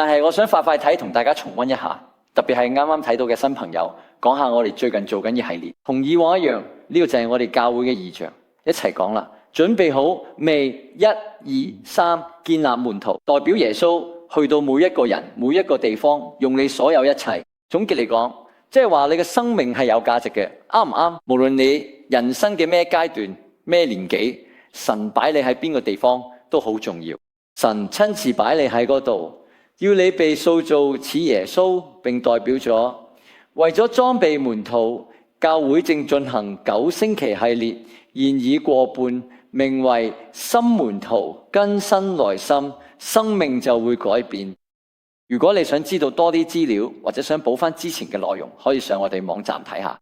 但係我想快快睇同大家重溫一下，特別係啱啱睇到嘅新朋友，講下我哋最近做緊嘅系列，同以往一樣，呢個就係我哋教會嘅異象，一齊講啦。準備好未？1、2、3，建立門徒，代表耶穌去到每一個人、每一個地方，用你所有一切。總結嚟講，即係話你嘅生命係有價值嘅，啱唔啱？無論你人生嘅咩階段、咩年紀，神擺你喺邊個地方都好重要。神親自擺你喺嗰度，要你被塑造似耶穌，並代表咗為咗裝備門徒，教會正進行9星期系列，現已過半，名為新門徒更新內心，生命就會改變。如果你想知道多啲資料，或者想補翻之前嘅內容，可以上我哋網站睇下。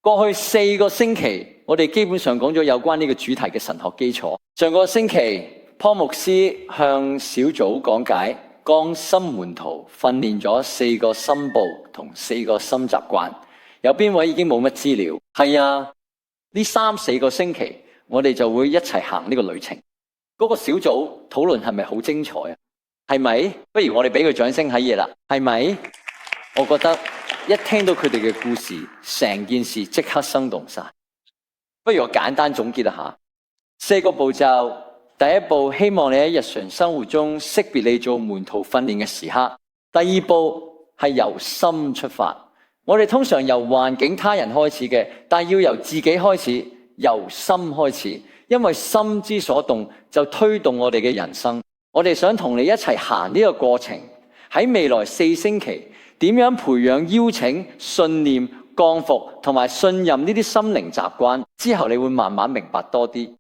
過去4個星期，我哋基本上講咗有關呢個主題嘅神學基礎。上個星期，湯牧師向小組講解剛新門徒訓練咗4個新步同4個新習慣。有邊位已經冇乜資料？係啊，呢3、4個星期，我哋就會一齊行呢個旅程。嗰個小組討論係咪好精彩啊？係咪？不如我哋俾佢掌聲喺嘢啦，係咪？我覺得一聽到佢哋嘅故事，成件事即刻生動晒。不如我簡單總結一下4個步驟。第一步，希望你喺日常生活中識別你做門徒訓練嘅時刻。第二步係由心出發。我哋通常由環境他人開始嘅，但要由自己開始，由心開始。因為心之所動，就推動我哋嘅人生。我哋想同你一齊行呢個過程，喺未來4星期，點樣培養邀請、信念、降服同埋信任呢啲心靈習慣，之後你會慢慢明白多啲。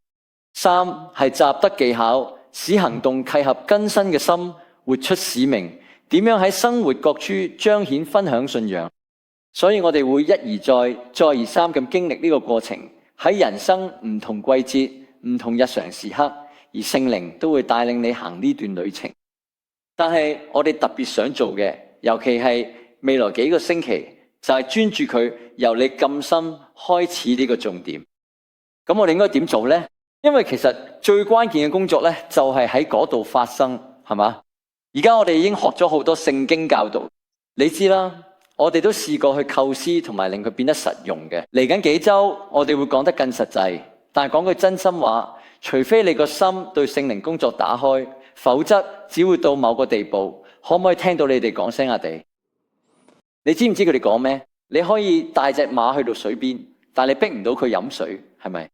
3係習得技巧，使行動契合更新嘅心，活出使命。點樣喺生活各處彰顯分享信仰？所以我哋會一而再、再而三咁經歷呢個過程，喺人生唔同季節、唔同日常時刻，而聖靈都會帶領你行呢段旅程。但係我哋特別想做嘅，尤其係未來幾個星期，就係專注佢由你咁深開始呢個重點。咁我哋應該點做呢？因為其實最關鍵嘅工作呢，就係喺嗰度發生，係嘛？而家我哋已經學咗好多聖經教導，你知啦，我哋都試過去構思同埋令佢變得實用嘅。嚟緊幾週，我哋會講得更實際。但係講句真心話，除非你個心對聖靈工作打開，否則只會到某個地步。可唔可以聽到你哋講聲啊地？你知唔知佢哋講咩？你可以帶隻馬去到水邊，但你逼唔到佢飲水，係咪？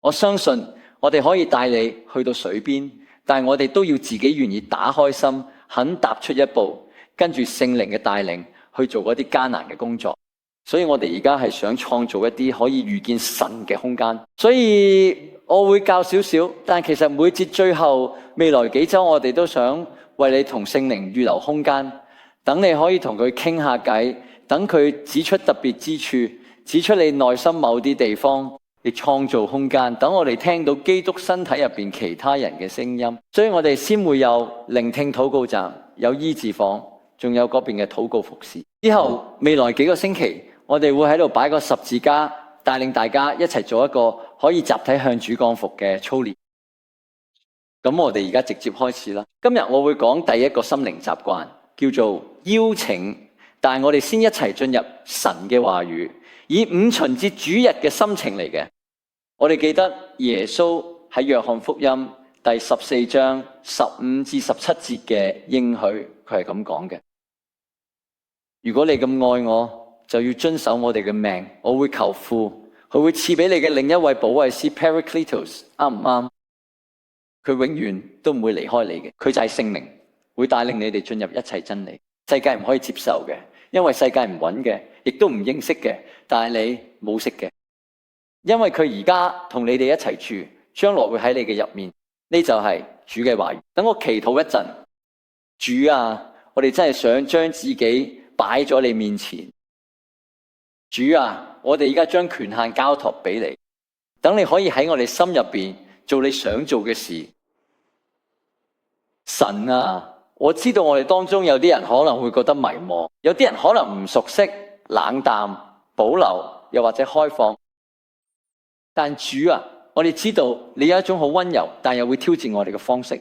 我相信我哋可以帶你去到水邊，但係我哋都要自己願意打開心，肯踏出一步，跟住聖靈嘅帶領去做嗰啲艱難嘅工作。所以我哋而家係想創造一啲可以遇見神嘅空間。所以我會教少少，但其實每節最後未來幾週，我哋都想為你同聖靈預留空間，等你可以同佢傾下偈，等佢指出特別之處，指出你內心某啲地方。你創造空間，等我哋聽到基督身體入邊其他人嘅聲音，所以我哋先會有聆聽禱告站，有醫治房，仲有嗰邊嘅禱告服侍。之後未來幾個星期，我哋會喺度擺個十字架，帶領大家一齊做一個可以集體向主降服嘅操練。咁我哋而家直接開始啦。今日我會講第一個心靈習慣，叫做邀請。但係我哋先一齊進入神嘅話語，以五旬節主日嘅心情嚟嘅。我哋記得耶穌喺約翰福音第14章15至17節嘅應許，佢係咁講嘅：如果你咁愛我，就要遵守我哋嘅命。我會求父，佢會賜俾你嘅另一位保惠師 Paracletos， 啱唔啱？佢永遠都唔會離開你嘅，佢就係聖靈，會帶領你哋進入一切真理。世界唔可以接受嘅，因為世界唔穩嘅，亦都唔認識嘅，但係你冇識嘅。因為佢而家同你哋一齊住，將來會喺你嘅入面。呢就係主嘅話語。等我祈禱一陣。主啊，我哋真係想將自己擺咗你面前。主啊，我哋而家將權限交託俾你，等你可以喺我哋心入邊做你想做嘅事。神啊，我知道我哋當中有啲人可能會覺得迷茫，有啲人可能唔熟悉、冷淡、保留，又或者開放。但主啊，我哋知道你有一種好溫柔，但又會挑戰我哋嘅方式，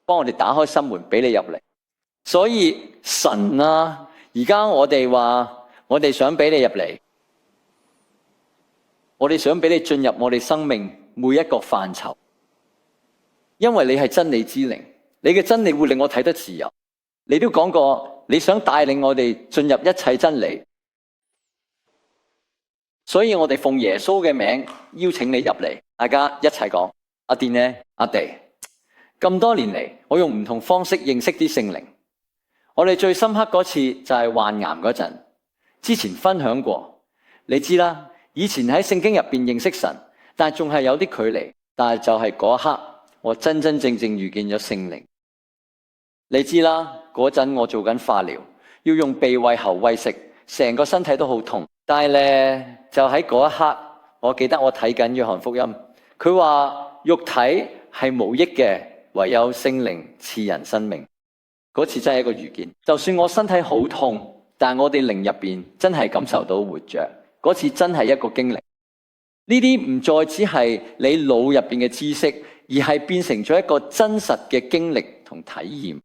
幫我哋打開心門俾你入嚟。所以神啊，而家我哋話我哋想俾你入嚟，我哋想俾你進入我哋生命每一個範疇，因為你係真理之靈，你嘅真理會令我睇得自由。你都講過你想帶領我哋進入一切真理，所以我哋奉耶穌嘅名邀請你入嚟。大家一齊講，阿電呢？阿地，咁多年嚟，我用唔同方式認識啲聖靈。我哋最深刻嗰次就係患癌嗰陣，之前分享過，你知啦。以前喺聖經入邊認識神，但係仲係有啲距離。但係就係嗰一刻，我真真正正遇見咗聖靈。你知啦，嗰陣我做緊化療，要用鼻胃喉餵食，成個身體都好痛。但係咧，就喺嗰一刻，我記得我睇緊約翰福音，佢話肉體係無益嘅，唯有聖靈賜人生命。嗰次真係一個遇見，就算我身體好痛，但係我哋靈入邊真係感受到活着。嗰次真係一個經歷。呢啲唔再只係你腦入邊嘅知識，而係變成咗一個真實嘅經歷同體驗。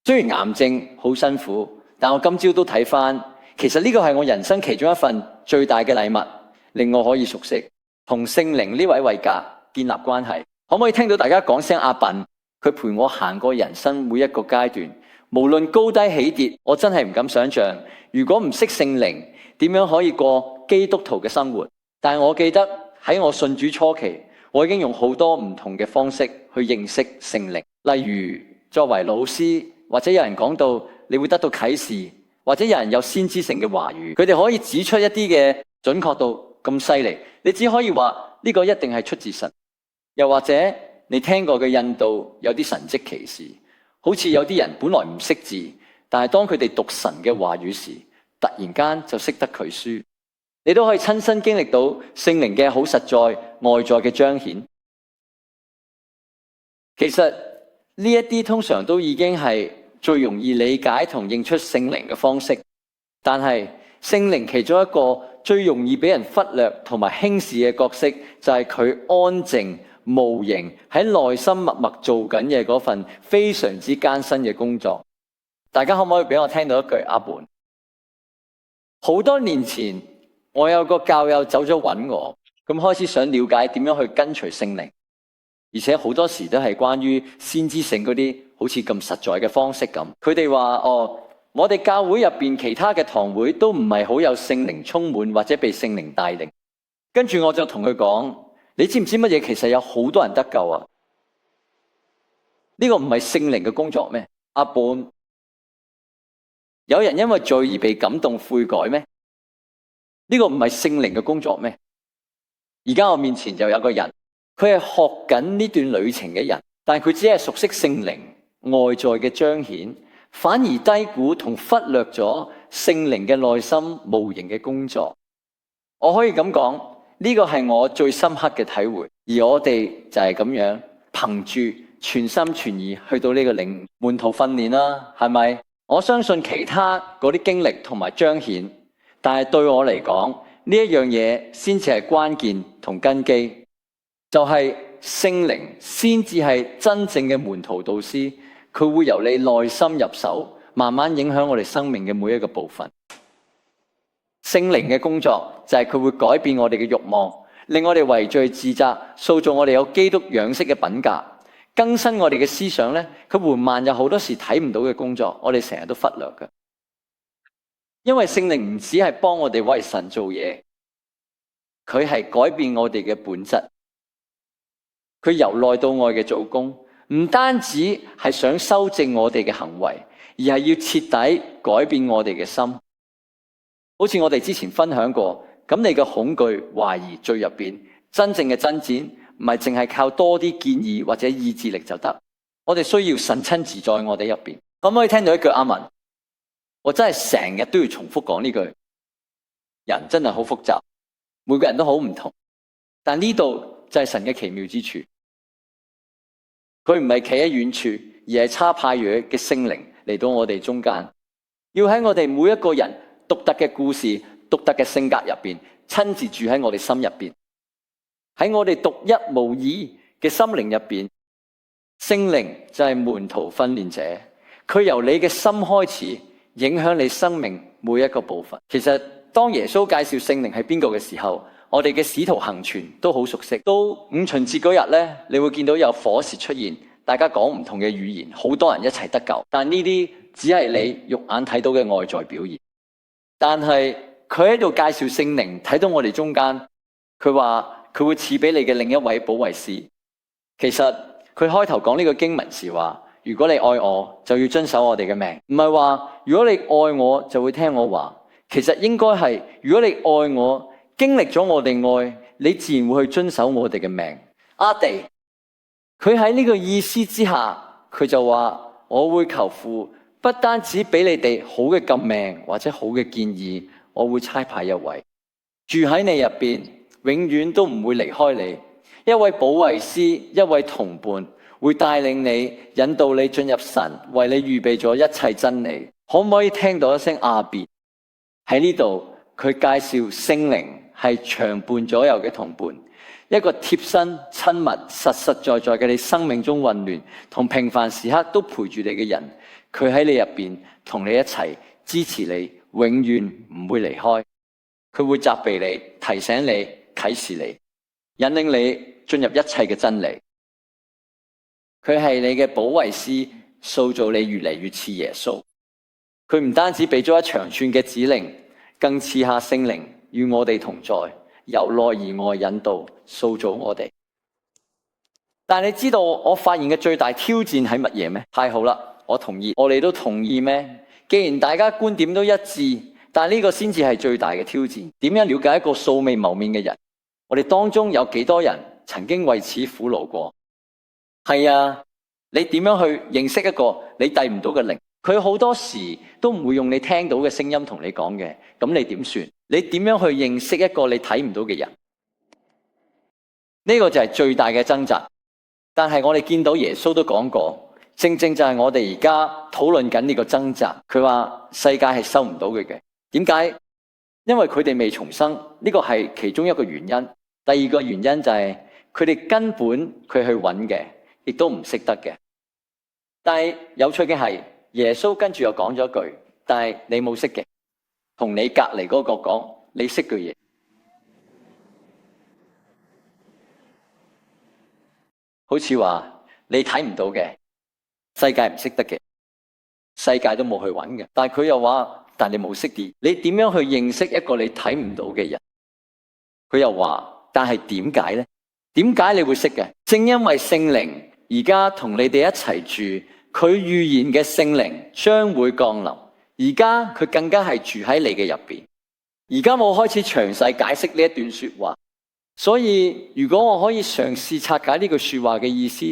雖然癌症好辛苦，但我今朝都睇返，其實呢個係我人生其中一份最大嘅禮物，令我可以熟悉同聖靈呢位位格建立關係。可唔可以聽到大家講聲阿笨？佢陪我行過人生每一個階段，無論高低起跌，我真係唔敢想象，如果唔識聖靈，點樣可以過基督徒嘅生活？但係我記得喺我信主初期，我已經用好多唔同嘅方式去認識聖靈。例如作為老師，或者有人講到你會得到啟示，或者有人有先知性嘅話語，佢哋可以指出一啲嘅準確度咁犀利，你只可以話呢個一定係出自神。又或者你聽過嘅印度有啲神蹟奇事，好似有啲人本來唔識字，但係當佢哋讀神嘅話語時，突然間就識得佢書。你都可以親身經歷到聖靈嘅好實在外在嘅彰顯。其實呢一啲通常都已經係最容易理解同認出聖靈嘅方式，但係聖靈其中一個最容易俾人忽略同埋輕視嘅角色，就係佢安靜無形喺內心默默做緊嘅嗰份非常之艱辛嘅工作。大家可唔可以俾我聽到一句阿門？好多年前，我有個教友走咗揾我，咁開始想了解點樣去跟隨聖靈，而且好多時都係關於先知性嗰啲好似咁實在嘅方式咁。佢哋話我哋教會入邊其他嘅堂會都唔係好有聖靈充滿或者被聖靈帶領。跟住我就同佢講，你知唔知乜嘢？其實有好多人得救啊！呢個唔係聖靈嘅工作咩？阿本，有人因為罪而被感動悔改咩？呢個唔係聖靈嘅工作咩？而家我面前就有個人，佢係學緊呢段旅程嘅人，但係佢只係熟悉聖靈外在嘅彰顯，反而低估同忽略咗聖靈嘅內心無形嘅工作。我可以咁講，呢個係我最深刻嘅體會。而我哋就係咁樣憑住全心全意去到呢個靈門徒訓練啦，係咪？我相信其他嗰啲經歷同埋彰顯，但係對我嚟講，呢一樣嘢先至係關鍵同根基，就係聖靈先至係真正嘅門徒導師，佢會由你內心入手，慢慢影響我哋生命嘅每一個部分。聖靈嘅工作就係佢會改變我哋嘅慾望，令我哋為罪自責，塑造我哋有基督樣式嘅品格，更新我哋嘅思想咧。佢緩慢有好多時睇唔到嘅工作，我哋成日都忽略嘅。因為聖靈唔只係幫我哋為神做嘢，佢係改變我哋嘅本質。佢由內到外嘅做工，唔單止係想修正我哋嘅行為，而係要徹底改變我哋嘅心。好似我哋之前分享過，咁你嘅恐懼、懷疑、罪入邊，真正嘅爭戰唔係淨係靠多啲建議或者意志力就得，我哋需要神親自在我哋入邊。可唔可以聽到一句阿們？我真係成日都要重複講呢句，人真係好複雜，每個人都好唔同，但呢度就係神嘅奇妙之處。佢唔係企喺遠處，而係差派樣嘅聖靈嚟到我哋中間，要喺我哋每一個人獨特嘅故事、獨特嘅性格入邊，親自住喺我哋心入邊，喺我哋獨一無二嘅心靈入邊。聖靈就係門徒訓練者，佢由你嘅心開始，影響你生命每一個部分。其實當耶穌介紹聖靈係邊個嘅時候，我哋嘅使徒行傳都好熟悉。到五旬節嗰日呢，你會見到有火舌出現，大家講唔同嘅語言，好多人一齊得救。但呢啲只係你肉眼睇到嘅外在表現。但係佢喺度介紹聖靈，睇到我哋中間，佢話佢會賜俾你嘅另一位保惠師。其實佢開頭講呢個經文時話，如果你愛我，就要遵守我哋嘅命。唔係話如果你愛我，就會聽我話。其實應該係如果你愛我，經歷咗我哋愛，你自然會去遵守我哋嘅命。阿地，佢喺呢個意思之下，佢就話我會求父，不單止俾你哋好嘅禁命或者好嘅建議，我會差派一位住喺你入邊，永遠都唔會離開你，一位保惠師，一位同伴，會帶領你，引導你進入神為你預備咗一切真理。可唔可以聽到一聲阿別？喺呢度佢介紹聖靈係長伴左右嘅同伴，一個貼身親密實實在在嘅你生命中混亂同平凡時刻都陪住你嘅人，佢喺你入邊同你一齊支持你，永遠唔會離開。佢會責備你，提醒你，啟示你，引領你進入一切嘅真理。佢係你嘅保惠師，塑造你越嚟越似耶穌。佢唔單止俾咗一長串嘅指令，更賜下聖靈與我哋同在，由內而外引導塑造我哋。但你知道我發現嘅最大挑戰係乜嘢咩？太好啦，我同意，我哋都同意咩？既然大家觀點都一致，但呢個先至係最大嘅挑戰。點樣了解一個素未謀面嘅人？我哋當中有幾多人曾經為此苦惱過？係啊，你點樣去認識一個你遞唔到嘅靈？佢好多時都唔會用你聽到嘅聲音同你講嘅，咁你點算？你點樣去認識一個你睇唔到嘅人？呢個就係最大嘅掙扎。但係我哋見到耶穌都講過，正正就係我哋而家討論緊呢個掙扎。佢話世界係收唔到佢嘅，點解？因為佢哋未重生，呢個係其中一個原因。第二個原因就係佢哋根本佢去揾嘅，亦都唔識得嘅。但係有趣嘅係，耶穌跟住又講咗一句，但係你冇識嘅，同你隔籬嗰個講你識嘅嘢，好似話你睇唔到嘅，世界唔識得嘅，世界都冇去揾嘅。但係佢又話，但你冇識啲，你點樣去認識一個你睇唔到嘅人？佢又話，但係點解呢？點解你會識嘅？正因為聖靈而家同你哋一齊住。佢預言嘅聖靈將會降臨，而家佢更加係住喺你嘅入邊。而家我開始詳細解釋呢一段說話，所以如果我可以嘗試拆解呢句說話嘅意思，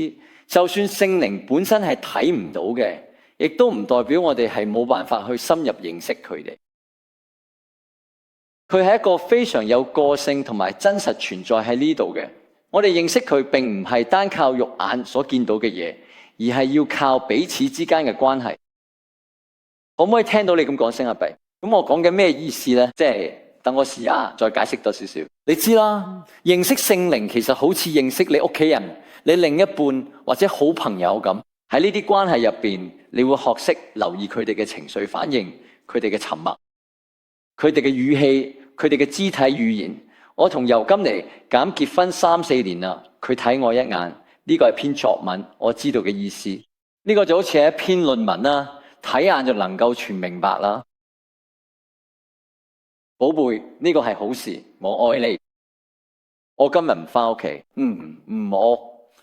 就算聖靈本身係睇唔到嘅，亦都唔代表我哋係冇辦法去深入認識佢哋。佢係一個非常有個性同埋真實存在喺呢度嘅。我哋認識佢並唔係單靠肉眼所見到嘅嘢，而係要靠彼此之間嘅關係。可唔可以聽到你咁講聲阿閉？咁我講嘅咩意思呢？即係等我試下再解釋多少少。你知啦，認識聖靈其實好似認識你屋企人、你另一半或者好朋友咁。喺呢啲關係入邊，你會學識留意佢哋嘅情緒反應、佢哋嘅沉默、佢哋嘅語氣、佢哋嘅肢體語言。我同尤金尼咁結婚3-4年啦，佢睇我一眼，呢個係篇作文，我知道嘅意思。呢個就好似係一篇論文啦，睇眼就能夠全明白啦。寶貝，呢個係好事，我愛你。我今日唔翻屋企，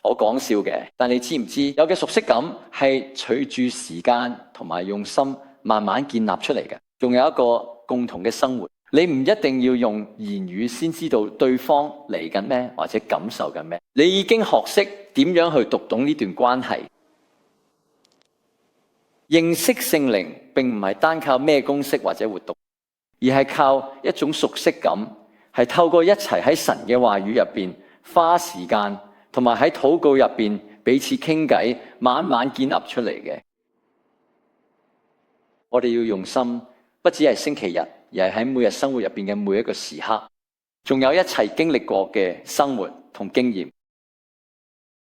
我講笑嘅。但你知唔知有嘅熟悉感係隨住時間同埋用心慢慢建立出嚟嘅？仲有一個共同嘅生活。你唔一定要用言語先知道對方嚟緊咩，或者感受緊咩。你已經學識點樣去讀懂呢段關係。認識聖靈並唔係單靠咩公式或者活動，而係靠一種熟悉感，係透過一齊喺神嘅話語入邊花時間，同埋喺禱告入邊彼此傾偈，慢慢建立出嚟嘅。我哋要用心，不只係星期日，而係喺每日生活入邊嘅每一個時刻，仲有一齊經歷過嘅生活同經驗。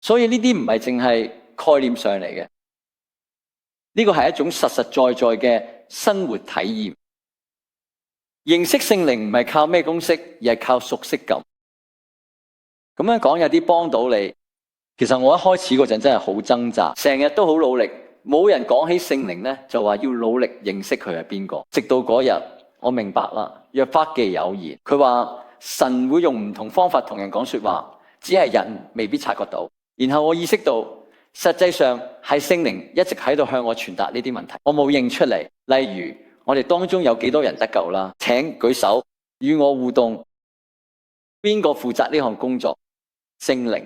所以呢啲唔係淨係概念上嚟嘅。呢個係一種實實在在嘅生活體驗。認識聖靈唔係靠咩公式，而係靠熟悉感。咁樣講有啲幫到你。其實我一開始嗰陣真係好掙扎，成日都好努力，冇人講起聖靈呢，就話要努力認識佢係邊個。直到嗰日我明白啦，約伯記有言，佢話神會用唔同方法同人講說話，只係人未必察覺到。然後我意識到，實際上係聖靈一直喺度向我傳達呢啲問題，我冇認出嚟。例如我哋當中有幾多人得救啦？請舉手，與我互動。邊個負責呢項工作？聖靈。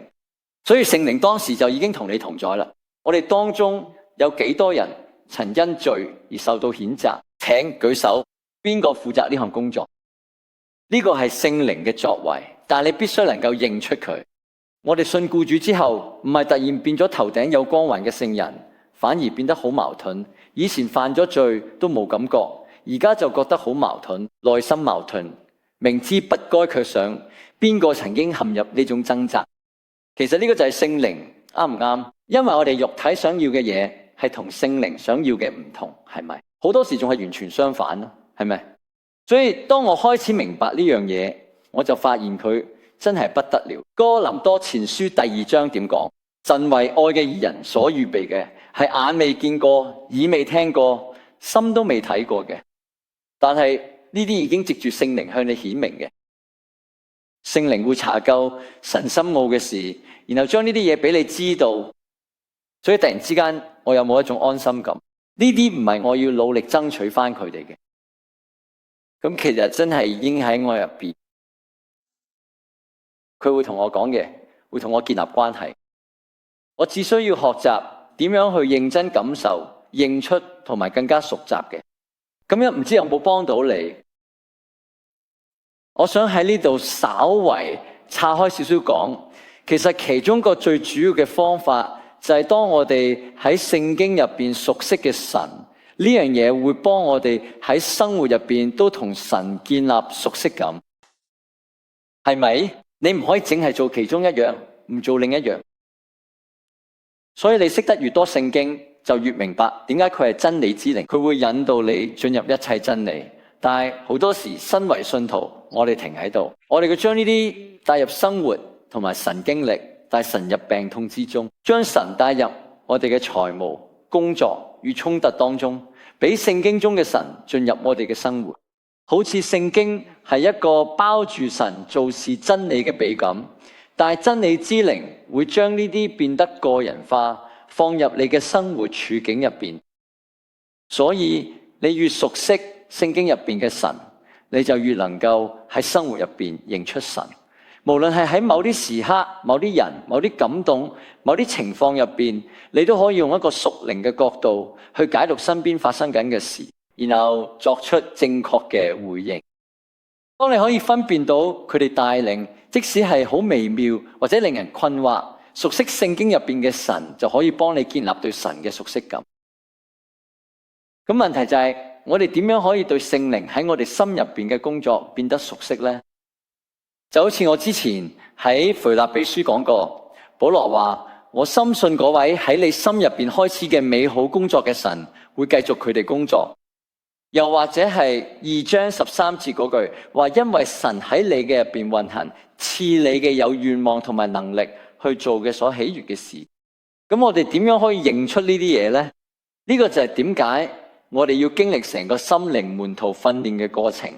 所以聖靈當時就已經同你同在啦。我哋當中有幾多人曾因罪而受到譴責？請舉手，邊個負責呢項工作？呢個係聖靈嘅作為，但係你必須能夠認出佢。我哋信僱主之後，唔係突然變咗頭頂有光環嘅聖人，反而變得好矛盾。以前犯咗罪都冇感覺，而家就覺得好矛盾，內心矛盾，明知不該卻想。邊個曾經陷入呢種掙扎？其實呢個就係聖靈，啱唔啱？因為我哋肉體想要嘅嘢係同聖靈想要嘅唔同，係咪？好多時仲係完全相反咯，係咪？所以當我開始明白呢樣嘢，我就發現佢真係不得了。哥林多前書第2章點講？神為愛嘅義人所預備嘅，係眼未見過，耳未聽過，心都未睇過嘅。但係呢啲已經藉住聖靈向你顯明嘅。聖靈會查究神深奧嘅事，然後將呢啲嘢俾你知道。所以突然之間，我有冇一種安心感？呢啲唔係我要努力爭取翻佢哋嘅。咁其實真係已經喺我入邊，佢會同我講嘅，會同我建立關係。我只需要學習點樣去認真感受、認出同埋更加熟習嘅。咁樣唔知有冇幫到你？我想喺呢度稍微岔開少少講，其實其中一個最主要嘅方法就係當我哋喺聖經入邊熟悉嘅神，呢樣嘢會幫我哋喺生活入邊都同神建立熟悉感，係咪？你唔可以淨係做其中一樣，唔做另一樣。所以你識得越多聖經，就越明白點解佢係真理之靈，佢會引導你進入一切真理。但係好多時身為信徒，我哋停喺度，我哋要將呢啲帶入生活同埋神經歷，帶神入病痛之中，將神帶入我哋嘅財務、工作與衝突當中，俾聖經中嘅神進入我哋嘅生活。好似聖經係一個包住神做事真理嘅筆咁，但係真理之靈會將呢啲變得個人化，放入你嘅生活處境入邊。所以你越熟悉聖經入邊嘅神，你就越能夠喺生活入邊認出神。無論係喺某啲時刻、某啲人、某啲感動、某啲情況入邊，你都可以用一個屬靈嘅角度去解讀身邊發生緊嘅事，然後作出正確嘅回應。當你可以分辨到佢哋帶領，即使係好微妙或者令人困惑，熟悉聖經入邊嘅神就可以幫你建立對神嘅熟悉感。咁問題就係，我哋點樣可以對聖靈喺我哋心入邊嘅工作變得熟悉呢？就好似我之前喺腓立比書講過，保羅話：我深信嗰位喺你心入邊開始嘅美好工作嘅神，會繼續佢哋工作。又或者係2章13節嗰句話，因為神喺你嘅入邊運行，賜你嘅有願望同埋能力去做嘅所喜悅嘅事。咁我哋點樣可以認出呢啲嘢呢？呢個就係點解我哋要經歷成個心靈門徒訓練嘅過程。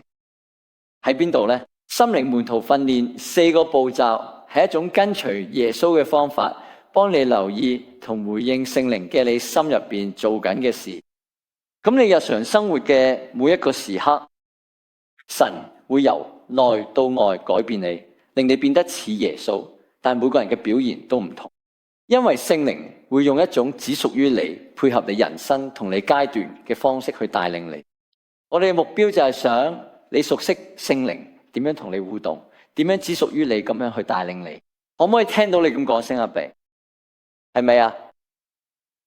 喺邊度呢？心靈門徒訓練4個步驟，係一種跟隨耶穌嘅方法，幫你留意同回應聖靈嘅你心入邊做緊嘅事。咁你日常生活嘅每一個時刻，神會由內到外改變你，令你變得似耶穌。但每個人嘅表現都唔同，因為聖靈會用一種只屬於你、配合你人生同你階段嘅方式去帶領你。我哋嘅目標就係想你熟悉聖靈點樣同你互動，點樣只屬於你咁樣去帶領你。可唔可以聽到你咁講聲阿鼻？係咪啊？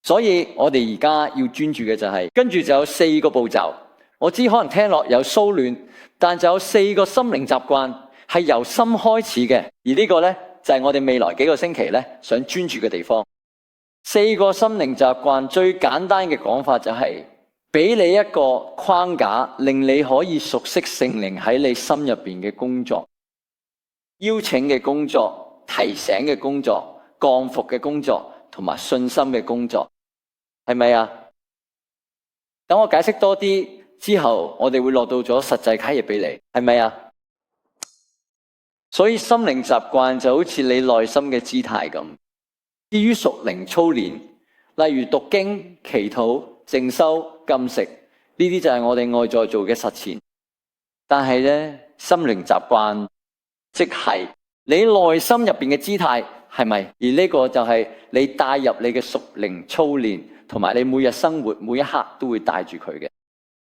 所以我哋而家要專注嘅就係，跟住就有4個步驟。我知可能聽落有騷亂，但就有4個心靈習慣係由心開始嘅。而呢個呢，就係我哋未來幾個星期呢想專注嘅地方。4個心靈習慣最簡單嘅講法就係俾你一個框架，令你可以熟悉聖靈喺你心入邊嘅工作，邀請嘅工作、提醒嘅工作、降服嘅工作同埋信心嘅工作，係咪啊？等我解釋多啲之後，我哋會落到咗實際啟示俾你，係咪啊？所以心靈習慣就好似你內心嘅姿態咁。至於屬靈操練，例如讀經、祈禱、靜修、禁食，呢啲就係我哋外在做嘅實踐。但係咧，心靈習慣即係你內心入邊嘅姿態，係咪？而呢個就係你帶入你嘅屬靈操練，同埋你每日生活每一刻都會帶住佢嘅。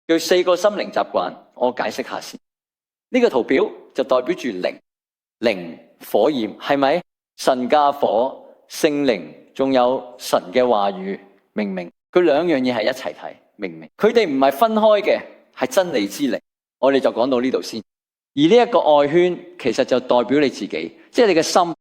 佢4個心靈習慣，我解釋下先。呢個圖表就代表住靈火焰，係咪？神加火。聖靈仲有神嘅話語，明唔明？佢兩樣嘢係一齊睇，明唔明？佢哋唔係分開嘅，係真理之靈。我哋就講到呢度先。而呢一個外圈其實就代表你自己，即係你嘅心。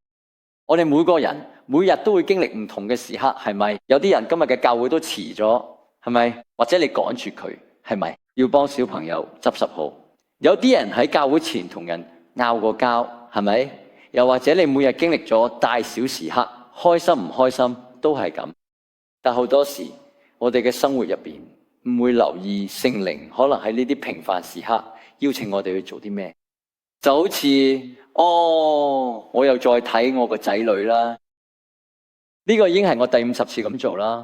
我哋每個人每日都會經歷唔同嘅時刻，係咪？有啲人今日嘅教會都遲咗，係咪？或者你趕住佢，係咪？要幫小朋友執拾好。有啲人喺教會前同人拗過交，係咪？又或者你每日經歷咗大小時刻，開心唔開心都係咁，但好多時我哋嘅生活入邊唔會留意聖靈可能喺呢啲平凡時刻邀請我哋去做啲咩，就好似我又再睇我個仔女啦，呢個已經係我第50次咁做啦。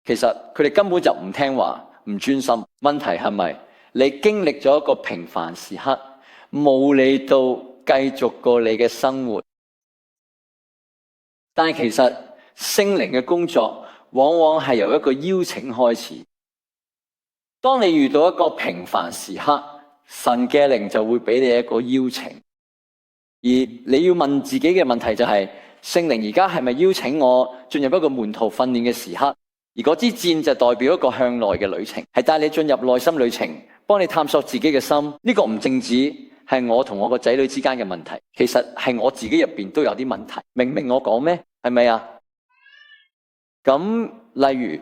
其實佢哋根本就唔聽話，唔專心。問題係咪你經歷咗一個平凡時刻，冇理到繼續過你嘅生活？但係其實聖靈嘅工作往往係由一個邀請開始。當你遇到一個平凡時刻，神嘅靈就會俾你一個邀請。而你要問自己嘅問題就係：聖靈而家係咪邀請我進入一個門徒訓練嘅時刻？而嗰支箭就代表一個向內嘅旅程，係帶你進入內心旅程，幫你探索自己嘅心。呢個唔淨止係我同我個仔女之間嘅問題，其實係我自己入邊都有啲問題。明唔明我講咩？係咪啊？咁例如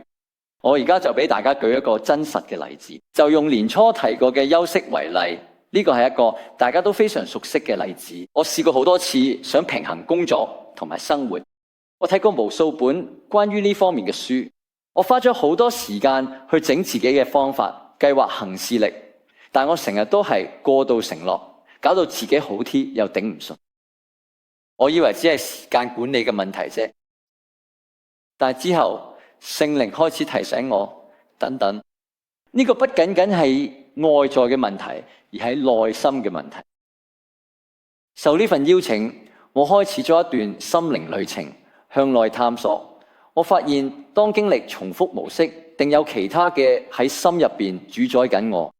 我而家就俾大家舉一個真實嘅例子，就用年初提過嘅休息為例。呢個係一個大家都非常熟悉嘅例子。我試過好多次想平衡工作同埋生活，我睇過無數本關於呢方面嘅書，我花咗好多時間去整自己嘅方法、計劃行事力，但我成日都係過度承諾，搞到自己好啲又頂唔順。我以為只係時間管理嘅問題啫，但係之後聖靈開始提醒我，等等，呢個不僅僅係外在嘅問題，而係內心嘅問題。受呢份邀請，我開始咗一段心靈旅程，向內探索。我發現當經歷重複模式，定有其他嘅喺心入邊主宰緊我。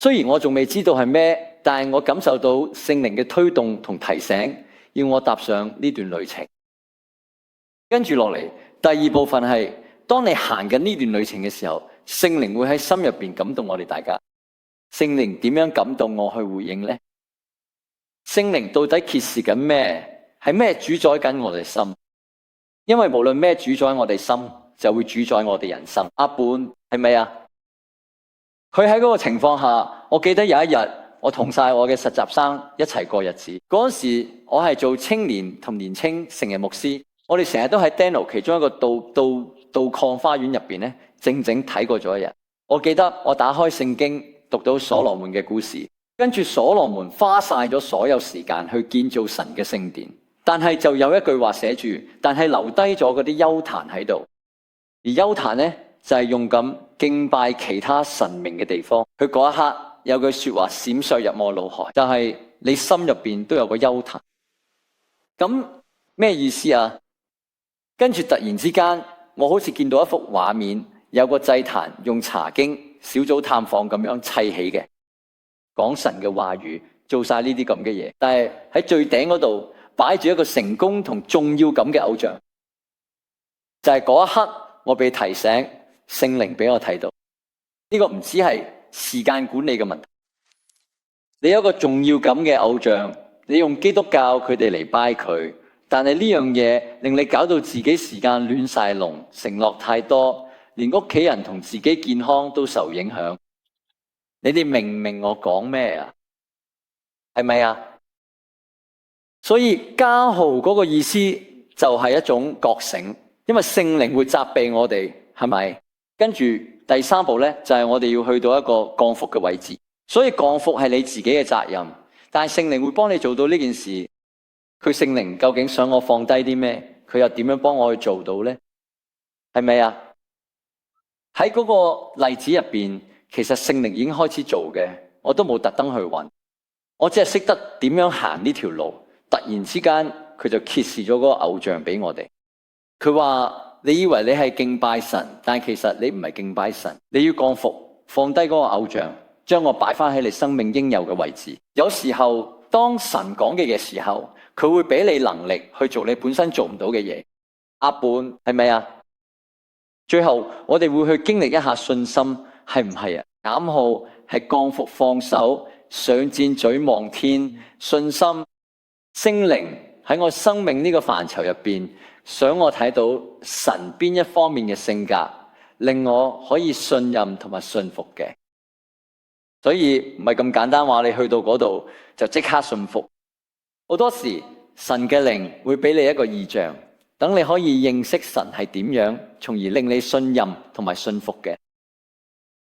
雖然我仲未知道係咩，但係我感受到聖靈嘅推動同提醒，要我踏上呢段旅程。跟住落嚟，第二部分係當你行緊呢段旅程嘅時候，聖靈會喺心入邊感動我哋大家。聖靈點樣感動我去回應呢？聖靈到底揭示緊咩？係咩主宰緊我哋心？因為無論咩主宰我哋心，就會主宰我哋人生。阿本係咪啊？佢喺嗰個情況下，我記得有一日，我同晒我嘅實習生一齊過日子。嗰時我係做青年同年青成人牧師，我哋成日都喺 Daniel 其中一個道礦花園入邊咧，靜靜睇過咗一日。我記得我打開聖經，讀到所羅門嘅故事，跟住所羅門花晒咗所有時間去建造神嘅聖殿，但係就有一句話寫住，但係留低咗嗰啲邱壇喺度。而邱壇咧就係用咁敬拜其他神明嘅地方。佢嗰一刻有句說話閃爍入我腦海，就係你心入邊都有個邱壇。咁咩意思啊？跟住突然之間，我好似見到一幅畫面，有個祭壇用查經小組探訪咁樣砌起嘅，講神嘅話語，做晒呢啲咁嘅嘢。但係喺最頂嗰度擺住一個成功同重要感嘅偶像，就係嗰一刻我被提醒，聖靈俾我睇到呢個唔止係時間管理嘅問題。你有一個重要感嘅偶像，你用基督教佢哋嚟拜佢，但係呢樣嘢令你搞到自己時間亂晒龍，承諾太多，連屋企人同自己健康都受影響。你哋明唔明我講咩啊？係咪啊？所以加號嗰個意思就係一種覺醒，因為聖靈會責備我哋，係咪？跟住第三步呢，就係我哋要去到一個降服嘅位置。所以降服係你自己嘅責任，但係聖靈會幫你做到呢件事。佢聖靈究竟想我放低啲咩？佢又點樣幫我去做到呢？係咪啊？喺嗰個例子入邊，其實聖靈已經開始做嘅，我都冇特登去揾，我只係識得點樣行呢條路。突然之間，佢就揭示咗嗰個偶像俾我哋。佢話：你以為你係敬拜神，但其實你唔係敬拜神。你要降服，放低嗰個偶像，將我擺翻喺你生命應有嘅位置。有時候，當神講嘅時候，佢會俾你能力去做你本身做唔到嘅嘢。阿本係咪啊？最後我哋會去經歷一下信心，係唔係啊？減號係降服、放手、上箭嘴望天，信心。聖靈喺我生命呢個範疇入邊，想我睇到神邊一方面嘅性格，令我可以信任同埋信服嘅。所以唔係咁簡單話你去到嗰度就即刻信服。好多時神嘅靈會俾你一個異象，等你可以認識神係點樣，從而令你信任同埋信服嘅。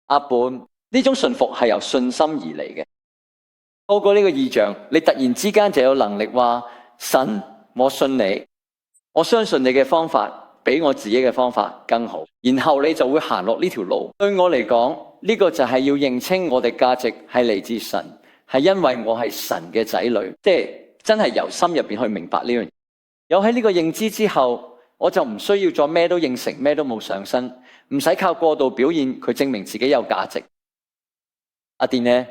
阿本呢種信服係由信心而嚟嘅。透過呢個異象，你突然之間就有能力話：神，我信你，我相信你嘅方法比我自己嘅方法更好。然後你就會行落呢條路。對我嚟講，呢個就係要認清我哋價值係嚟自神，係因為我係神嘅仔女，即係真係由心入邊去明白呢樣嘢。有喺呢個認知之後，我就唔需要再咩都應承，咩都冇上身，唔使靠過度表現佢證明自己有價值。阿電呢？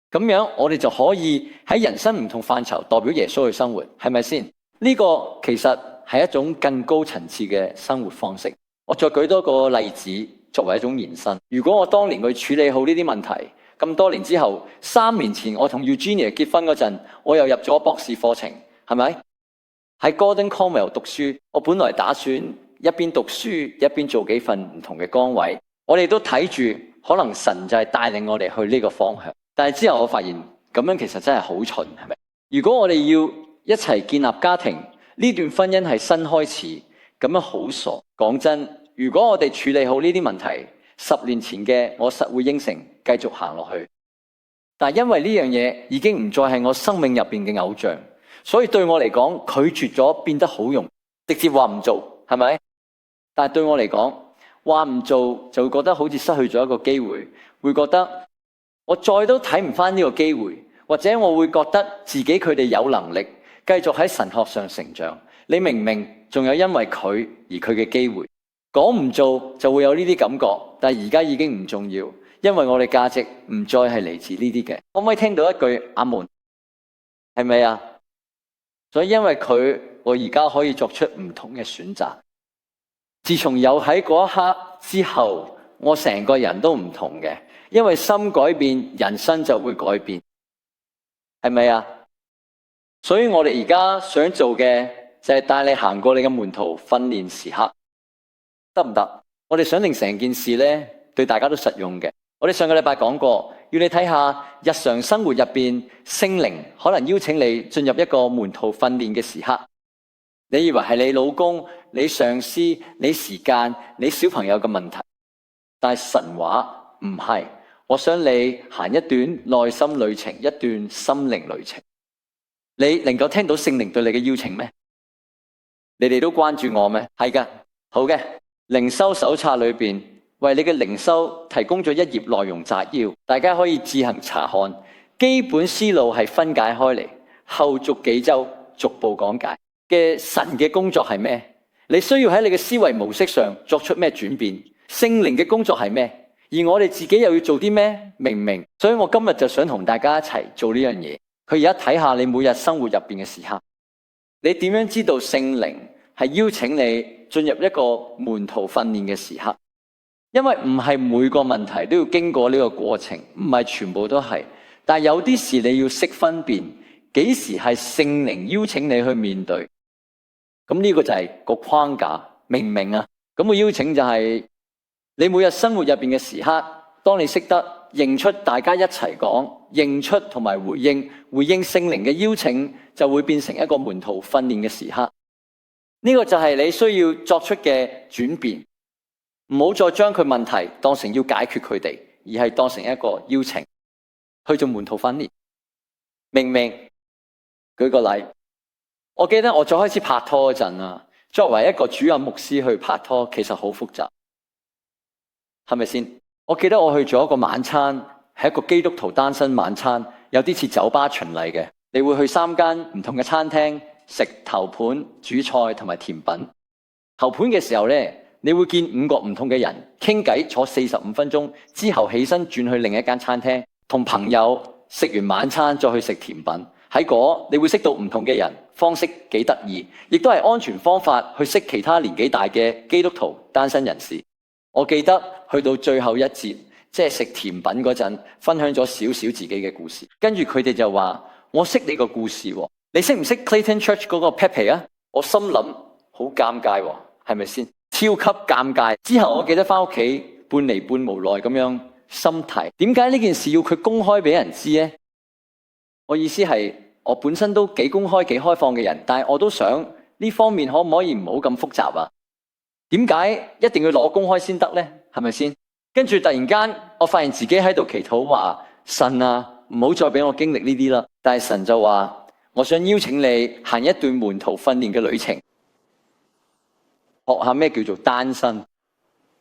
咁樣我哋就可以喺人生唔同範疇代表耶穌去生活，係咪先？呢個其實係一種更高層次嘅生活方式。我再舉多個例子作為一種延伸。如果我當年去處理好呢啲問題，咁多年之後，3年前我同 Eugenia 結婚嗰陣，我又入咗博士課程，係咪？喺 Gordon Conwell 讀書，我本來打算一邊讀書一邊做幾份唔同嘅崗位。我哋都睇住，可能神就係帶領我哋去呢個方向。但係之後我發現咁樣其實真係好蠢，係咪？如果我哋要一齊建立家庭，呢段婚姻係新開始，咁樣好傻。講真，如果我哋處理好呢啲問題，10年前嘅我實會應承繼續行落去。但係因為呢樣嘢已經唔再係我生命入邊嘅偶像，所以對我嚟講拒絕咗變得好容易，直接話唔做，係咪？但係對我嚟講，話唔做就會覺得好似失去咗一個機會，會覺得我再都睇唔返呢個機會，或者我會覺得自己佢哋有能力繼續喺神學上成長。你明唔明？仲有因為佢而佢嘅機會，講唔做就會有呢啲感覺，但係而家已經唔重要，因為我哋價值唔再係嚟自呢啲嘅。可唔可以聽到一句阿門？係咪啊？所以因為佢，我而家可以作出唔同嘅選擇。自從有喺嗰一刻之後，我成個人都唔同嘅。因為心改變，人生就會改變，係咪啊？所以我哋而家想做嘅就係帶你行過你嘅門徒訓練時刻，得唔得？我哋想令成件事咧對大家都實用嘅。我哋上個禮拜講過，要你睇下日常生活入邊聖靈可能邀請你進入一個門徒訓練嘅時刻。你以為係你老公、你上司、你時間、你小朋友嘅問題，但係神話唔係。我想你行一段內心旅程，一段心靈旅程。你能夠聽到聖靈對你嘅邀請咩？你哋都關注我咩？係㗎，好嘅。靈修手冊裏邊為你嘅靈修提供咗一頁內容摘要，大家可以自行查看。基本思路係分解開嚟，後續幾周逐步講解嘅神嘅工作係咩？你需要喺你嘅思維模式上作出咩轉變？聖靈嘅工作係咩？而我哋自己又要做啲咩？明唔明？所以我今日就想同大家一齊做呢樣嘢。佢而家睇下你每日生活入邊嘅時刻，你點樣知道聖靈係邀請你進入一個門徒訓練嘅時刻？因為唔係每個問題都要經過呢個過程，唔係全部都係。但係有啲事你要識分辨，幾時係聖靈邀請你去面對，咁呢個就係個框架，明唔明啊？咁個邀請就係你每日生活入邊嘅時刻，當你識得認出大家一齊講，認出同埋回應聖靈嘅邀請，就會變成一個門徒訓練嘅時刻。呢個就係你需要作出嘅轉變，唔好再將佢問題當成要解決佢哋，而係當成一個邀請去做門徒訓練。明唔明？舉個例，我記得我再開始拍拖嗰陣啊，作為一個主任牧師去拍拖，其實好複雜，係咪先？我記得我去咗一個晚餐，係一個基督徒單身晚餐，有啲似酒吧巡禮嘅。你會去3間唔同嘅餐廳食頭盤、主菜同埋甜品。頭盤嘅時候咧，你會見5個唔同嘅人傾偈，坐45分鐘之後起身轉去另一間餐廳，同朋友食完晚餐再去食甜品。喺嗰你會識到唔同嘅人，方式幾得意，亦都係安全方法去識其他年紀大嘅基督徒單身人士。我記得去到最後一節，即係食甜品嗰陣，分享咗少少自己嘅故事。跟住佢哋就話：我識你個故事喎，你識唔識 Clayton Church 嗰個 Pepe 啊？我心諗好尷尬喎，係咪先？超級尷尬。之後我記得翻屋企半離半無奈咁樣心提，點解呢件事要佢公開俾人知呢？我意思係，我本身都幾公開幾開放嘅人，但係我都想呢方面可唔可以唔好咁複雜啊？點解一定要攞公開先得呢？係咪先？跟住突然間，我發現自己喺度祈禱話：神啊，唔好再俾我經歷呢啲啦。但係神就話：我想邀請你行一段門徒訓練嘅旅程，學下咩叫做單身，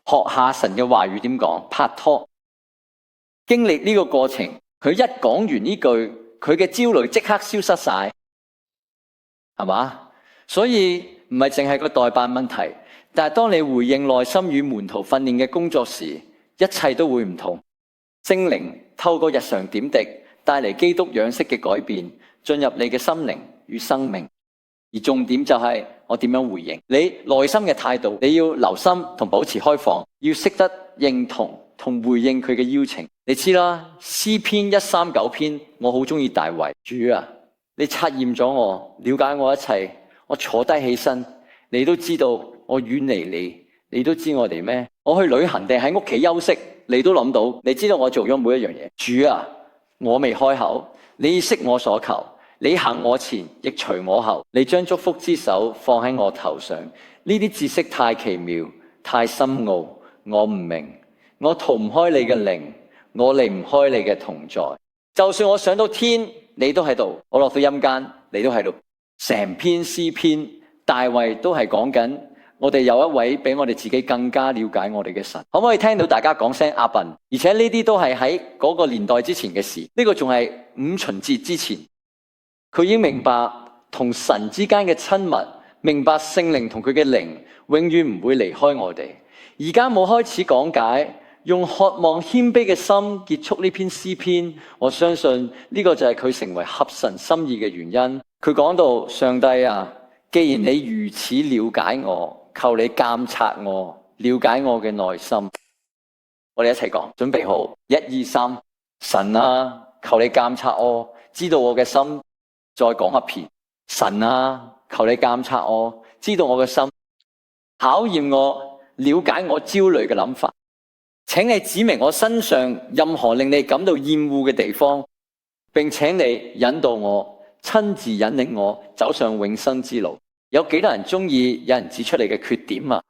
學下神嘅話語點講，拍拖。經歷呢個過程，佢一講完呢句，佢嘅焦慮即刻消失晒，係嘛？所以唔係淨係個代辦問題，但係當你回應內心與門徒訓練嘅工作時，一切都會唔同。聖靈透過日常點滴帶嚟基督樣式嘅改變，進入你嘅心靈與生命。而重點就係我點樣回應你內心嘅態度，你要留心同保持開放，要識得認同同回應佢嘅邀請。你知啦，詩篇139篇，我好中意大衛。主啊，你察驗咗我，了解我一切。我坐低起身，你都知道我遠離你，你都知我哋咩？我去旅行定喺屋企休息，你都諗到，你知道我做咗每一樣嘢。主啊，我未開口，你識我所求，你行我前，亦隨我後，你將祝福之手放喺我頭上。呢啲知識太奇妙，太深奧，我唔明，我逃唔開你嘅靈，我離唔開你嘅同在。就算我上到天，你都喺度；我落到陰間，你都喺度。成篇詩篇，大衛都係講緊我哋有一位比我哋自己更加了解我哋嘅神。可唔可以聽到大家講聲阿笨？而且呢啲都係喺嗰個年代之前嘅事，呢個仲係五旬節之前。佢已經明白同神之間嘅親密，明白聖靈同佢嘅靈永遠唔會離開我哋。而家冇開始講解，用渴望謙卑嘅心結束呢篇詩篇，我相信呢個就係佢成為合神心意嘅原因。佢講到：上帝啊，既然你如此了解我，求你監察我，了解我嘅內心。我哋一齊講，準備好，1、2、3。神啊，求你監察我，知道我嘅心。再講一遍，神啊，求你監察我，知道我嘅心，考驗我，了解我焦慮嘅諗法。請你指明我身上任何令你感到厭惡嘅地方，並請你引導我，親自引領我走上永生之路。有幾多人中意有人指出你嘅缺點啊？